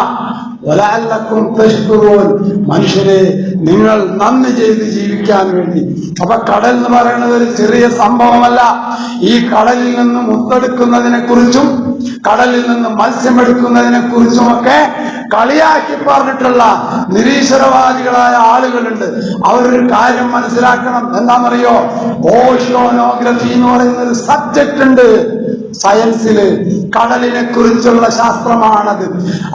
വലഅല്ലക്കും തശ്കുറൂൻ, മനുഷ്യരെ നിങ്ങൾ നന്ദി ചെയ്ത് ജീവിക്കാൻ വേണ്ടി. അപ്പൊ കടൽ എന്ന് പറയുന്നത് ഒരു ചെറിയ സംഭവമല്ല. ഈ കടലിൽ നിന്ന് മുത്തെടുക്കുന്നതിനെ കുറിച്ചും കടലിൽ നിന്ന് മത്സ്യമെടുക്കുന്നതിനെ കുറിച്ചുമൊക്കെ കളിയാക്കി പറഞ്ഞിട്ടുള്ള നിരീശ്വരവാദികളായ ആളുകളുണ്ട്. അവരൊരു കാര്യം മനസ്സിലാക്കണം. എന്താണെന്നറിയോ? ഓഷ്യോനോഗ്രഫി എന്ന് പറയുന്ന ഒരു സബ്ജക്റ്റ് ഉണ്ട് സയൻസില്. കടലിനെ കുറിച്ചുള്ള ശാസ്ത്രമാണത്.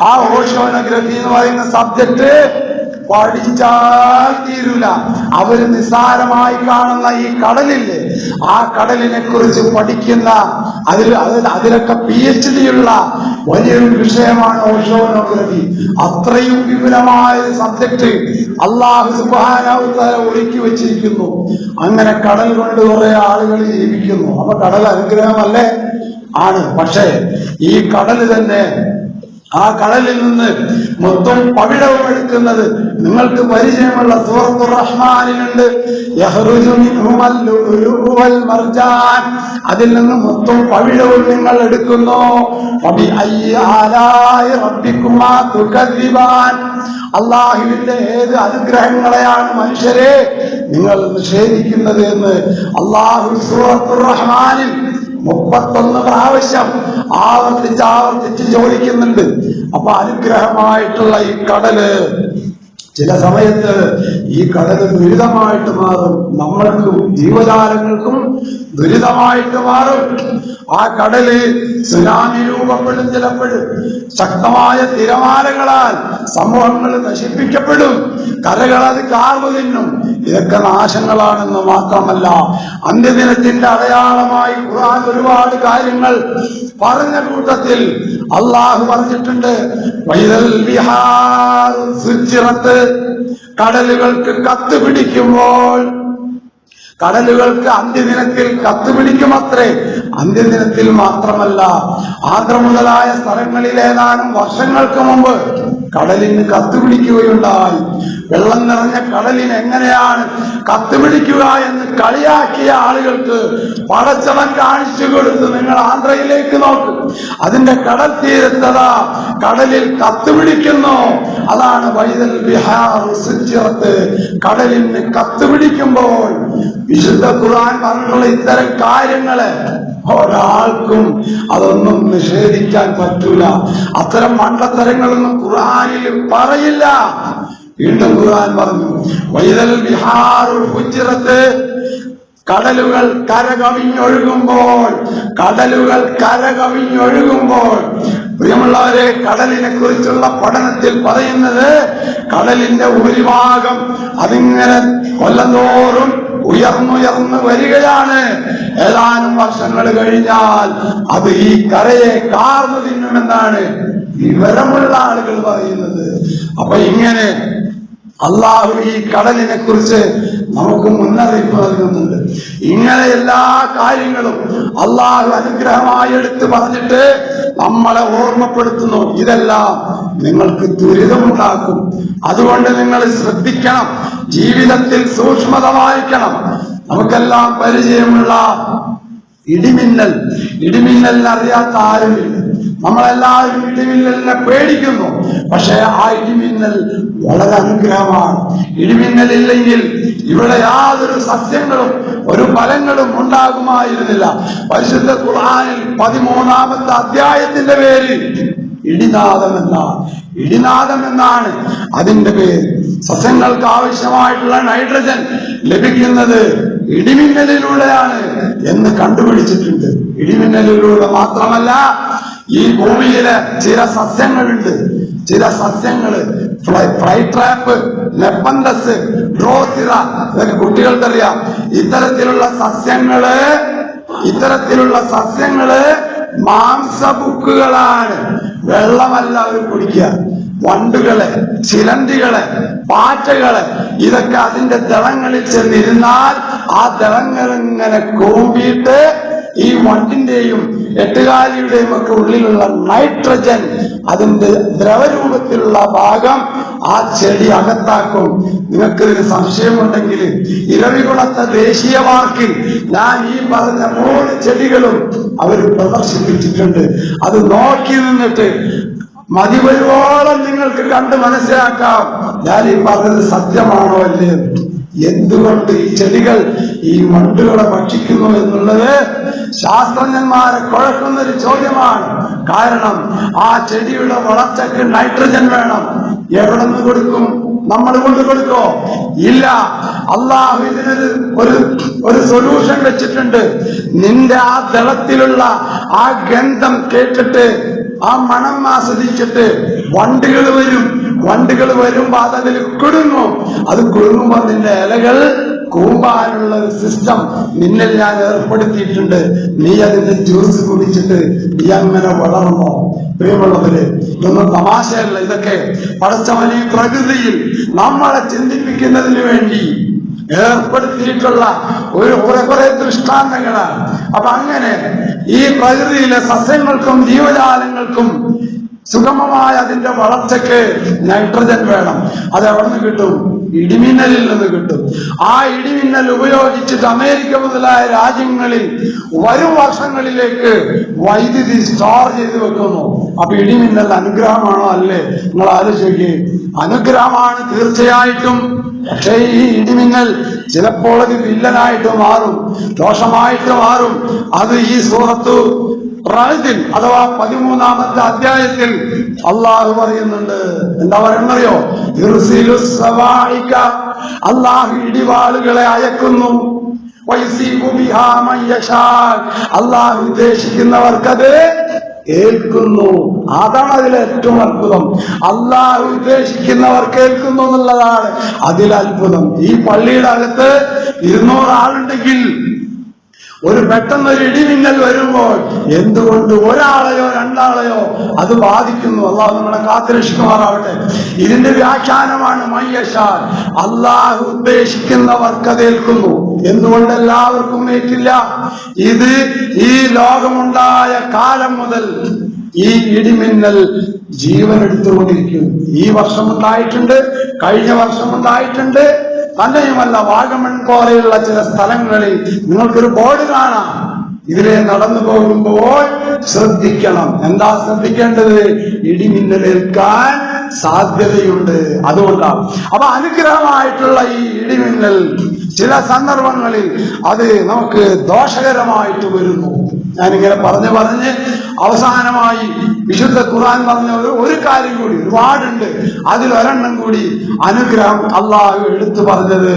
ആ ഓഷ്യോനോഗ്രഫി എന്ന് പറയുന്ന സബ്ജക്ട് പഠിച്ചാൽ തീരൂല. അവര് നിസ്സാരമായി കാണുന്ന ഈ കടലില്ലേ, ആ കടലിനെ കുറിച്ച് പഠിക്കുന്ന അതിലൊക്കെ PhD ഉള്ള വലിയൊരു വിഷയമാണ് ഓഷ്യോനോഗ്രഫി. അത്രയും വിപുലമായ സബ്ജക്ട് അല്ലാഹു സുബ്ഹാനഹു വ തആല ഒരുക്കി വെച്ചിരിക്കുന്നു. അങ്ങനെ കടൽ കൊണ്ട് കുറെ ആളുകൾ ജീവിക്കുന്നു. അപ്പൊ കടൽ അനുഗ്രഹമല്ലേ? ആണ്. പക്ഷേ ഈ കടൽ തന്നെ ആ കടലിൽ നിന്ന് മൊത്തം പവിഴവും എടുക്കുന്നത് നിങ്ങൾക്ക് പരിചയമുള്ള സൂറത്തുർ റഹ്മാനിലുണ്ട്. യഖ്റുജു മിൻഹുൽ ലുഅ്ലുഉ വൽ മർജാൻ. അതിൽ നിന്ന് മൊത്തം പവിഴവും നിങ്ങൾ എടുക്കുന്നു. വബി അയ്യി ആലാഇ റബ്ബികുമാ തുകദ്ദിബാൻ. അള്ളാഹുവിന്റെ ഏത് അനുഗ്രഹങ്ങളെയാണ് മനുഷ്യരെ നിങ്ങൾ നിഷേധിക്കുന്നത് എന്ന് അള്ളാഹു സൂറത്തുർ റഹ്മാനിൽ 31 പ്രാവശ്യം ആവർത്തിച്ച് ചോദിക്കുന്നുണ്ട്. അപ്പൊ അനുഗ്രഹമായിട്ടുള്ള ഈ കടല് ചില സമയത്ത് ഈ കടല് ദുരിതമായിട്ട് മാറും. നമ്മൾക്കും ജീവജാലങ്ങൾക്കും ദുരിതമായിട്ട് മാറും. ആ കടല് സുനാമി രൂപപ്പെടും. ചിലപ്പോഴും ശക്തമായ തിരമാലകളാൽ സമൂഹങ്ങൾ നശിപ്പിക്കപ്പെടും. കരകൾ അത് കാർന്നു തിന്നും. ഇതൊക്കെ നാശങ്ങളാണെന്ന് മാത്രമല്ല, അന്ത്യദിനത്തിന്റെ അടയാളമായി ഖുർആൻ ഒരുപാട് കാര്യങ്ങൾ പറഞ്ഞ കൂട്ടത്തിൽ അള്ളാഹു പറഞ്ഞിട്ടുണ്ട്. വൈദൽ ബിഹാർ സുജ്ജിറത്ത്. കടലുകൾക്ക് കത്ത് പിടിക്കുമ്പോൾ, കടലുകൾക്ക് അന്ത്യദിനത്തിൽ കത്തുപിടിക്കുമത്രേ. അന്ത്യദിനത്തിൽ മാത്രമല്ല, ആന്ധ്ര മുതലായ സ്ഥലങ്ങളിൽ ഏതാനും വർഷങ്ങൾക്ക് മുമ്പ് കടലിന് കത്തുപിടിക്കുകയുണ്ടായി. വെള്ളം നിറഞ്ഞ കടലിന് എങ്ങനെയാണ് കത്തുപിടിക്കുക എന്ന് കളിയാക്കിയ ആളുകൾക്ക് പടച്ചവൻ കാണിച്ചു കൊടുത്തു. നിങ്ങൾ ആന്ധ്രയിലേക്ക് നോക്ക്, അതിന്റെ കടൽ തീരത്തതാ കടലിൽ കത്തുപിടിക്കുന്നു. അതാണ് വൈദൽ ബിഹാർ സുജ്ജിറത്ത്. കടലിന് കത്തുപിടിക്കുമ്പോൾ വിശുദ്ധ ഖുർആൻ പറഞ്ഞിട്ടുള്ള ഇത്തരം കാര്യങ്ങള് ഒരാൾക്കും അതൊന്നും നിഷേധിക്കാൻ പറ്റൂല. അത്തരം മണ്ടത്തരങ്ങളൊന്നും ഖുർആനിൽ പറയില്ല. വീണ്ടും ഖുർആൻ പറഞ്ഞു വൈദൽ ബിഹാറുൽ ഫുജ്ജിറത്ത്. കടലുകൾ കരകവിഞ്ഞൊഴുകുമ്പോൾ, കടലുകൾ കരകവിഞ്ഞൊഴുകുമ്പോൾ. പ്രിയമുള്ളവരെ, കടലിനെ കുറിച്ചുള്ള പഠനത്തിൽ പറയുന്നത് കടലിന്റെ ഭൂരിഭാഗം അതിങ്ങനെ കൊല്ലന്തോറും ഉയർന്നുയർന്ന് വരികയാണ്. ഏതാനും വർഷങ്ങൾ കഴിഞ്ഞാൽ അത് ഈ കരയെ കാർന്നു തിന്നുമെന്നാണ് വിവരമുള്ള ആളുകൾ പറയുന്നത്. അപ്പൊ ഇങ്ങനെ അള്ളാഹു ഈ കടലിനെ കുറിച്ച് നമുക്ക് മുന്നറിയിപ്പ് നൽകുന്നുണ്ട്. ഇങ്ങനെ എല്ലാ കാര്യങ്ങളും അള്ളാഹു അനുഗ്രഹമായി എടുത്ത് പറഞ്ഞിട്ട് നമ്മളെ ഓർമ്മപ്പെടുത്തുന്നു. ഇതെല്ലാം നിങ്ങൾക്ക് ദുരിതമുണ്ടാക്കും. അതുകൊണ്ട് നിങ്ങൾ ശ്രദ്ധിക്കണം, ജീവിതത്തിൽ സൂക്ഷ്മത പാലിക്കണം. നമുക്കെല്ലാം പരിചയമുള്ള ഇടിമിന്നൽ അറിയാത്ത ആരുമില്ല. നമ്മളെല്ലാവരും ഇടിമിന്നലിനെ പേടിക്കുന്നു. പക്ഷെ ആ ഇടിമിന്നൽ വളരെ അനുഗ്രഹമാണ്. ഇടിമിന്നലില്ലെങ്കിൽ ഇവിടെ യാതൊരു സസ്യങ്ങളും ഒരു ഫലങ്ങളും ഉണ്ടാകുമായിരുന്നില്ല. പരിശുദ്ധ ഖുർആനിൽ 13-ാമത്തെ അധ്യായത്തിന്റെ പേര് ഇടിനാദം എന്നാണ് അതിന്റെ പേര്. സസ്യങ്ങൾക്ക് ആവശ്യമായിട്ടുള്ള നൈട്രജൻ ലഭിക്കുന്നത് ഇടിമിന്നലിലൂടെയാണ് എന്ന് കണ്ടുപിടിച്ചിട്ടുണ്ട്. ഇടിമിന്നലിലൂടെ മാത്രമല്ല, ഈ ഭൂമിയിലെ ചില സസ്യങ്ങളുണ്ട്. ചില സസ്യങ്ങള് ഫ്ലൈ ട്രാപ്പ്, നെപ്പന്തസ്, ഡ്രോസിറ, ഇതൊക്കെ കുട്ടികൾക്കറിയാം. ഇത്തരത്തിലുള്ള സസ്യങ്ങള് മാംസബുക്കുകളാണ്. വെള്ളമല്ല അവർ കുടിക്കുക. വണ്ടുകളെ, ചിലന്തികളെ, പാറ്റകളെ, ഇതൊക്കെ അതിന്റെ ദളങ്ങളിൽ ചെന്നിരുന്നാൽ ആ ദളങ്ങൾ ഇങ്ങനെ കൂമ്പിയിട്ട് ഈ വണ്ടിന്റെയും എട്ടുകാലിയുടെയും ഒക്കെ ഉള്ളിലുള്ള നൈട്രജൻ, അതിന്റെ ദ്രവരൂപത്തിലുള്ള ഭാഗം ആ ചെടി അകത്താക്കും. നിങ്ങൾക്കിതിന് സംശയമുണ്ടെങ്കിൽ ഇരവികുളത്തെ ദേശീയ പാർക്കിൽ ഞാൻ ഈ പറഞ്ഞ 3 ചെടികളും അവർ പ്രദർശിപ്പിച്ചിട്ടുണ്ട്. അത് നോക്കി നിന്നിട്ട് മതി വരുവോളം നിങ്ങൾക്ക് കണ്ട് മനസ്സിലാക്കാം ഞാൻ ഈ പറഞ്ഞത് സത്യമാണോ അല്ലേ. എന്തുകൊണ്ട് ഈ ചെടികൾ ഈ വണ്ടുകളെ ഭക്ഷിക്കുന്നു എന്നുള്ളത് ശാസ്ത്രജ്ഞന്മാരെ കുഴക്കുന്നൊരു ചോദ്യമാണ്. കാരണം ആ ചെടിയുടെ വളർച്ചയ്ക്ക് നൈട്രജൻ വേണം. എവിടെ നിന്ന് കൊടുക്കും? നമ്മൾ കൊണ്ട് കൊടുക്കോ? ഇല്ല. അള്ളാഹു ഇതിനൊരു ഒരു സൊല്യൂഷൻ വെച്ചിട്ടുണ്ട്. നിന്റെ ആ ദളത്തിലുള്ള ആ ഗന്ധം കേട്ടിട്ട്, ആ മണം ആസ്വദിച്ചിട്ട് വണ്ടുകൾ വരുമ്പോ അതതിൽ കുടുങ്ങും. അത് കുടുങ്ങുമ്പോ നിന്റെ ഇലകൾ കൂമ്പാനുള്ള ഒരു സിസ്റ്റം നിന്നിൽ ഞാൻ ഏർപ്പെടുത്തിയിട്ടുണ്ട്. നീ അതിന്റെ ജ്യൂസ് കുടിച്ചിട്ട് നീ അങ്ങനെ വളർന്നോ? പ്രിയമുള്ളവര്, ഇതൊന്നും തമാശയല്ല. ഇതൊക്കെ പടച്ചവൻ ഈ പ്രകൃതിയിൽ നമ്മളെ ചിന്തിപ്പിക്കുന്നതിന് വേണ്ടി ഏർപ്പെടുത്തിയിട്ടുള്ള കുറെ ദൃഷ്ടാന്തങ്ങളാണ്. അപ്പൊ അങ്ങനെ ഈ പ്രകൃതിയിലെ സസ്യങ്ങൾക്കും ജീവജാലങ്ങൾക്കും സുഗമമായ അതിന്റെ വളർച്ചയ്ക്ക് നൈട്രജൻ വേണം. അത് എവിടെ നിന്ന് കിട്ടും? ഇടിമിന്നലിൽ നിന്ന് കിട്ടും. ആ ഇടിമിന്നൽ ഉപയോഗിച്ചിട്ട് അമേരിക്ക മുതലായ രാജ്യങ്ങളിൽ വരും വർഷങ്ങളിലേക്ക് വൈദ്യുതി സ്റ്റോർ ചെയ്ത് വെക്കുന്നു. അപ്പൊ ഇടിമിന്നൽ അനുഗ്രഹമാണോ? അല്ലേ? നിങ്ങൾ ആലോചിക്കേ. അനുഗ്രഹമാണ് തീർച്ചയായിട്ടും. പക്ഷേ ഈ ഇടിമിന്നൽ ചിലപ്പോൾ അത് വില്ലനായിട്ട് മാറും, ദോഷമായിട്ട് മാറും. അത് ഈ സൂറത്ത് റാദിൽ അഥവാ 13-ാമത്തെ അധ്യായത്തിൽ അള്ളാഹു പറയുന്നുണ്ട്. എന്താ പറയുന്നറിയോ? അള്ളാഹു ഇടിവാളുകളെ അയക്കുന്നു. അള്ളാഹു ഉദ്ദേശിക്കുന്നവർക്കത് ഏൽക്കുന്നു. അതാണ് അതിലെ ഏറ്റവും അത്ഭുതം. അള്ളാഹു ഉദ്ദേശിക്കുന്നവർ കേൾക്കുന്നു എന്നുള്ളതാണ് അതിൽ അത്ഭുതം. ഈ പള്ളിയുടെ അകത്ത് 200 ആളുണ്ടെങ്കിൽ ഒരു പെട്ടെന്നൊരു ഇടിമിന്നൽ വരുമ്പോൾ എന്തുകൊണ്ട് ഒരാളെയോ രണ്ടാളെയോ അത് ബാധിക്കുന്നു? അള്ളാഹു നമ്മളെ കാത്തുരക്ഷിക്കുമാറാവട്ടെ. ഇതിന്റെ വ്യാഖ്യാനമാണ് മയ്യശാൻ. അള്ളാഹു ഉദ്ദേശിക്കുന്നവർക്ക് ഏൽക്കുന്നു. എന്തുകൊണ്ട് എല്ലാവർക്കും ഏറ്റില്ല? ഇത് ഈ ലോകമുണ്ടായ കാലം മുതൽ ഈ ഇടിമിന്നൽ ജീവനെടുത്തുകൊണ്ടിരിക്കും. ഈ വർഷം ഉണ്ടായിട്ടുണ്ട്, കഴിഞ്ഞ വർഷം ഉണ്ടായിട്ടുണ്ട്. തന്നെയുമല്ല, വാഗമൺ പോലെയുള്ള ചില സ്ഥലങ്ങളിൽ നിങ്ങൾക്കൊരു ബോർഡ് കാണാം. ഇതിലെ നടന്നു പോകുമ്പോൾ ശ്രദ്ധിക്കണം. എന്താ ശ്രദ്ധിക്കേണ്ടത്? ഇടിമിന്നലേൽക്കാൻ സാധ്യതയുണ്ട്. അതുകൊണ്ടാണ്. അപ്പൊ അനുഗ്രഹമായിട്ടുള്ള ഈ ഇടിമിന്നൽ ചില സന്ദർഭങ്ങളിൽ അത് നമുക്ക് ദോഷകരമായിട്ട് വരുന്നു. ഞാനിങ്ങനെ പറഞ്ഞ് അവസാനമായി വിശുദ്ധ ഖുർആൻ പറഞ്ഞ ഒരു കാര്യം കൂടി, ഒരുപാടുണ്ട്, അതിലൊരെണ്ണം കൂടി അനുഗ്രഹം അള്ളാഹു എടുത്തു പറഞ്ഞത്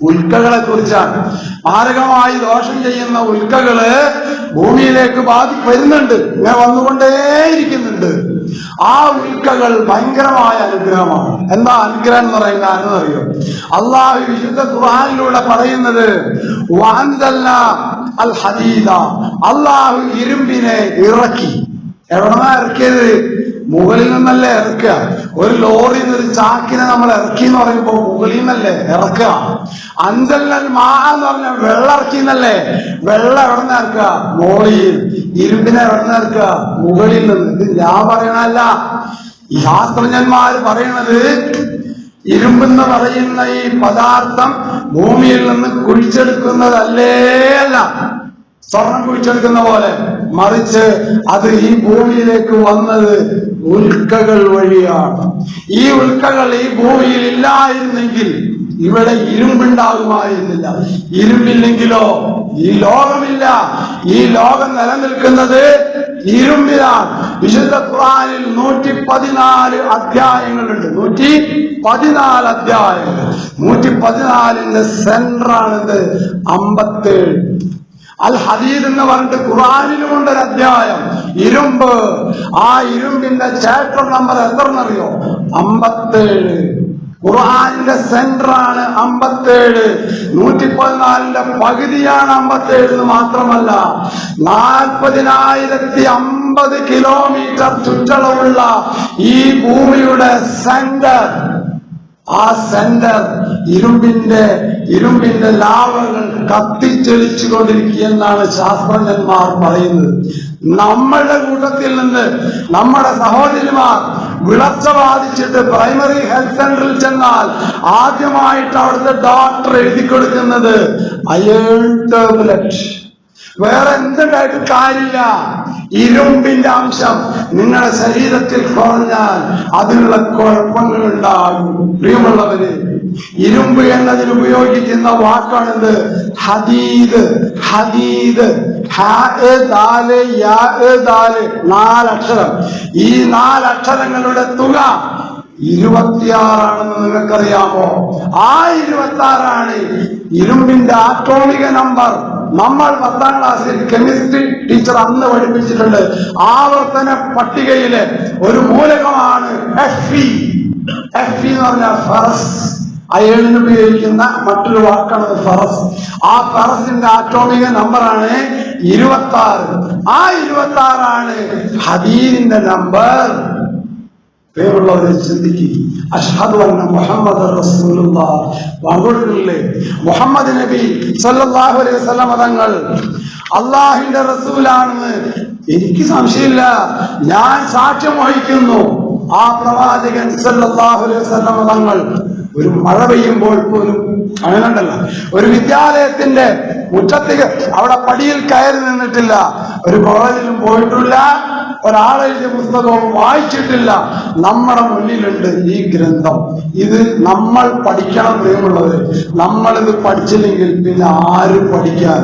ഉൽക്കകളെ കുറിച്ചാണ്. മാരകമായി ദോഷം ചെയ്യുന്ന ഉൽക്കകള് ഭൂമിയിലേക്ക് വരുന്നുണ്ട്, ഇങ്ങനെ വന്നുകൊണ്ടേയിരിക്കുന്നുണ്ട്. ആ ഉൽക്കകൾ ഭയങ്കരമായ അനുഗ്രഹമാണ്. എന്താ അനുഗ്രഹം എന്ന് പറയുന്നത്? ആരെന്നറിയോ? അള്ളാഹു വിശുദ്ധ ഖുർആനിലൂടെ പറയുന്നത് അൽ ഹദീദ, അള്ളാഹു ഇരുമ്പിനെ ഇറക്കി. എവിടെന്നാ ഇറക്കിയത്? മുകളിൽ നിന്നല്ലേ ഇറക്കുക. ഒരു ലോറിയിൽ നിന്ന് ഒരു ചാക്കിനെ നമ്മൾ ഇറക്കി എന്ന് പറയുമ്പോ മുകളിൽ നിന്നല്ലേ ഇറക്കുക. അൻസൽനൽ മാ എന്ന് പറഞ്ഞാൽ വെള്ളം ഇറക്കി എന്നല്ലേ. വെള്ളം എവിടെ നിന്ന് ഇറക്കുക? മോളിയിൽ. ഇരുമ്പിനെ എവിടെ നിന്ന് ഇറക്കുക? മുകളിൽ നിന്ന്. ഇത് ഞാൻ പറയണല്ല, ശാസ്ത്രജ്ഞന്മാര് പറയണത് ഇരുമ്പെന്ന് പറയുന്ന ഈ പദാർത്ഥം ഭൂമിയിൽ നിന്ന് കുഴിച്ചെടുക്കുന്നതല്ലേ അല്ല, സ്വർണം കുഴിച്ചെടുക്കുന്ന പോലെ. മറിച്ച് അത് ഈ ഭൂമിയിലേക്ക് വന്നത് ഉൽക്കകൾ വഴിയാണ്. ഈ ഉൽക്കകൾ ഈ ഭൂമിയിൽ ഇല്ലായിരുന്നെങ്കിൽ ഇവിടെ ഇരുമ്പുണ്ടാകുമായിരുന്നില്ല. ഇരുമ്പില്ലെങ്കിലോ ഈ ലോകമില്ല. ഈ ലോകം നിലനിൽക്കുന്നത് ഇരുമ്പിലാണ്. വിശുദ്ധ ഖുർആനിൽ 114 അധ്യായങ്ങളുണ്ട്. 114 അധ്യായങ്ങൾ. 114ന്റെ സെന്ററാണിത് 57. അൽ ഹദീദ് എന്ന് പറഞ്ഞിട്ട് ഖുർആനിലുമുണ്ട് ഒരു അധ്യായം. ഇരുമ്പ്. ആ ഇരുമ്പിന്റെ ചാപ്റ്റർ നമ്പർ എത്രയെന്നറിയോ? 57. ഖുർആനിന്റെ സെന്ററാണ് 57. 114ന്റെ പകുതിയാണ് 57 എന്ന് മാത്രമല്ല, 40,050 കിലോമീറ്റർ ചുറ്റളവുള്ള ഈ ഭൂമിയുടെ സെന്റർ, ആ സെന്റർ ഇരുമ്പിന്റെ ലാവകൾ കത്തിച്ചൊലിച്ചു കൊണ്ടിരിക്കുകയെന്നാണ് ശാസ്ത്രജ്ഞന്മാർ പറയുന്നത്. നമ്മളുടെ കൂട്ടത്തിൽ നിന്ന് നമ്മുടെ സഹോദരിമാർ വിളർച്ച ബാധിച്ചിട്ട് പ്രൈമറി ഹെൽത്ത് സെന്ററിൽ ചെന്നാൽ ആദ്യമായിട്ട് അവിടുത്തെ ഡോക്ടർ എഴുതി കൊടുക്കുന്നത് അയേൺ ടാബ്ലറ്റ്. വേറെ എന്തുണ്ടായിട്ട് കാര്യമില്ല. ഇരുമ്പിന്റെ അംശം നിങ്ങളുടെ ശരീരത്തിൽ കുറഞ്ഞാൽ അതിനുള്ള കുഴപ്പങ്ങൾ ഉണ്ടാകും. പ്രിയമുള്ളവര്, ഇരുമ്പ് എന്നതിൽ ഉപയോഗിക്കുന്ന വാക്കാണിത് ഹദീദ്. ഹദീദ് 4 അക്ഷരം. ഈ 4 അക്ഷരങ്ങളുടെ തുക 26 നിങ്ങൾക്കറിയാമോ? ആ 26 ഇരുമ്പിന്റെ ആറ്റോമിക നമ്പർ. നമ്മൾ 10ാം ക്ലാസ്സിൽ കെമിസ്ട്രി ടീച്ചർ അന്ന് പഠിപ്പിച്ചിട്ടുണ്ട്. ആവർത്തന പട്ടികയിലെ ഒരു മൂലകമാണ് Fe. Fe എന്ന് പറഞ്ഞാൽ ഫെറസ്. അയേണിന് ഉപയോഗിക്കുന്ന മറ്റൊരു വാക്കാണ് ഫെറസ്. ആ ഫെറസിന്റെ ആറ്റോമിക നമ്പറാണ് 26. ആ 26 ഹദീദിന്റെ നമ്പർ. പേരുള്ളവരെ ചിന്തിക്കുക. അഷ്ഹദു അന്ന മുഹമ്മദ് റസൂലുള്ളാഹ്. വാങ്ങോട്ടില്ലേ? മുഹമ്മദ് നബി സല്ലല്ലാഹു അലൈഹി വസല്ലം തങ്ങൾ അള്ളാഹിന്റെ റസൂലാണെന്ന് എനിക്ക് സംശയമില്ല. ഞാൻ സാക്ഷ്യം വഹിക്കുന്നു. ആ പ്രവാചകൻ സല്ലല്ലാഹു അലൈഹി വസല്ലം തങ്ങൾ ഒരു മഴ പെയ്യുമ്പോൾ പോലും അങ്ങനെയുണ്ടല്ല, ഒരു വിദ്യാലയത്തിന്റെ മുറ്റത്തേക്ക് അവിടെ പടിയിൽ കയറി നിന്നിട്ടില്ല, ഒരു കോളേജിലും പോയിട്ടില്ല, ഒരാളെഴുതിയ പുസ്തകവും വായിച്ചിട്ടില്ല. നമ്മുടെ മുന്നിലുണ്ട് ഈ ഗ്രന്ഥം. ഇത് നമ്മൾ പഠിക്കണം പ്രിയമുള്ളവര്. നമ്മളിത് പഠിച്ചില്ലെങ്കിൽ പിന്നെ ആര് പഠിക്കാൻ?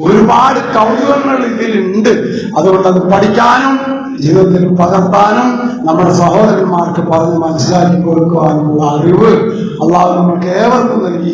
ഒരുപാട് കൗതുകങ്ങൾ ഇതിലുണ്ട്. അതുകൊണ്ട് അത് പഠിക്കാനും ജീവിതത്തിൽ പകർത്താനും നമ്മുടെ സഹോദരന്മാർക്ക് പറഞ്ഞ് മനസ്സിലാക്കി കൊടുക്കുവാനുള്ള അറിവ് അള്ളാഹു നമുക്ക് ഏവർക്കും നൽകി.